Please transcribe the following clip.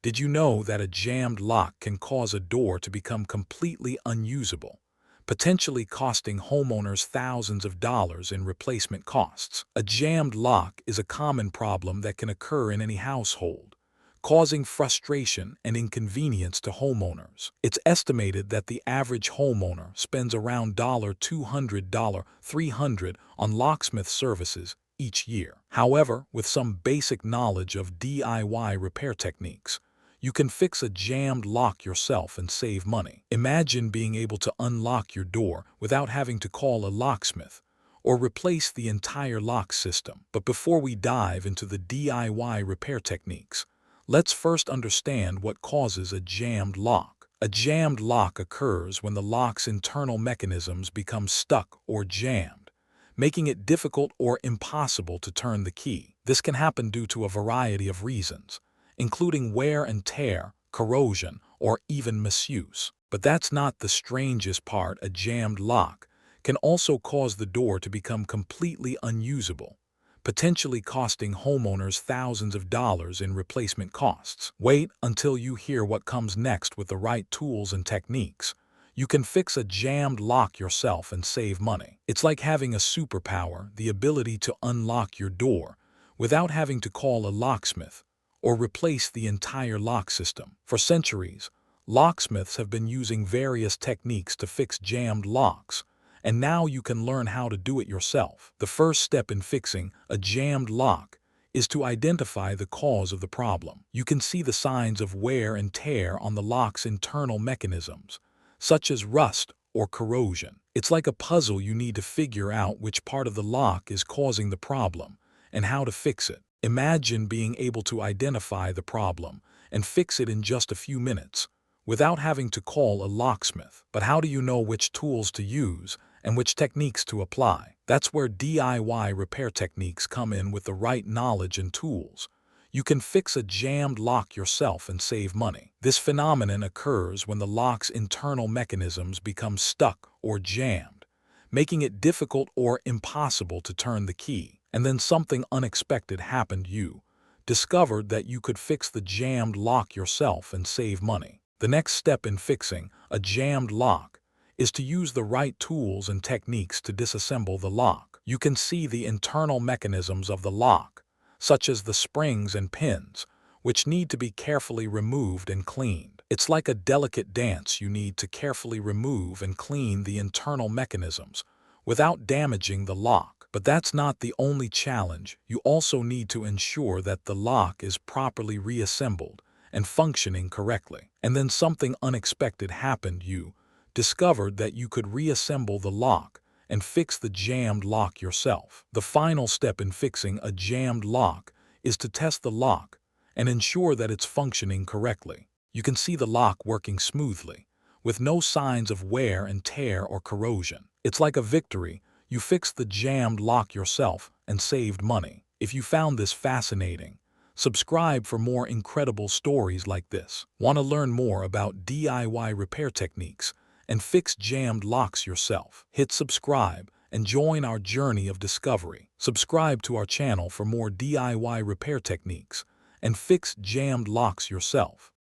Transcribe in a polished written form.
Did you know that a jammed lock can cause a door to become completely unusable, potentially costing homeowners thousands of dollars in replacement costs? A jammed lock is a common problem that can occur in any household, causing frustration and inconvenience to homeowners. It's estimated that the average homeowner spends around $200, $300 on locksmith services each year. However, with some basic knowledge of DIY repair techniques, you can fix a jammed lock yourself and save money. Imagine being able to unlock your door without having to call a locksmith or replace the entire lock system. But before we dive into the DIY repair techniques, let's first understand what causes a jammed lock. A jammed lock occurs when the lock's internal mechanisms become stuck or jammed, making it difficult or impossible to turn the key. This can happen due to a variety of reasons, including wear and tear, corrosion, or even misuse. But that's not the strangest part. A jammed lock can also cause the door to become completely unusable, potentially costing homeowners thousands of dollars in replacement costs. Wait until you hear what comes next. With the right tools and techniques, you can fix a jammed lock yourself and save money. It's like having a superpower, the ability to unlock your door without having to call a locksmith or replace the entire lock system. For centuries, locksmiths have been using various techniques to fix jammed locks, and now you can learn how to do it yourself. The first step in fixing a jammed lock is to identify the cause of the problem. You can see the signs of wear and tear on the lock's internal mechanisms, such as rust or corrosion. It's like a puzzle. You need to figure out which part of the lock is causing the problem and how to fix it. Imagine being able to identify the problem and fix it in just a few minutes without having to call a locksmith. But how do you know which tools to use and which techniques to apply? That's where DIY repair techniques come in. With the right knowledge and tools, you can fix a jammed lock yourself and save money. This phenomenon occurs when the lock's internal mechanisms become stuck or jammed, making it difficult or impossible to turn the key. And then something unexpected happened. You discovered that you could fix the jammed lock yourself and save money. The next step in fixing a jammed lock is to use the right tools and techniques to disassemble the lock. You can see the internal mechanisms of the lock, such as the springs and pins, which need to be carefully removed and cleaned. It's like a delicate dance. You need to carefully remove and clean the internal mechanisms without damaging the lock. But that's not the only challenge. You also need to ensure that the lock is properly reassembled and functioning correctly. And then something unexpected happened. You discovered that you could reassemble the lock and fix the jammed lock yourself. The final step in fixing a jammed lock is to test the lock and ensure that it's functioning correctly. You can see the lock working smoothly, with no signs of wear and tear or corrosion. It's like a victory. You fixed the jammed lock yourself and saved money. If you found this fascinating, subscribe for more incredible stories like this. Want to learn more about DIY repair techniques and fix jammed locks yourself? Hit subscribe and join our journey of discovery. Subscribe to our channel for more DIY repair techniques and fix jammed locks yourself.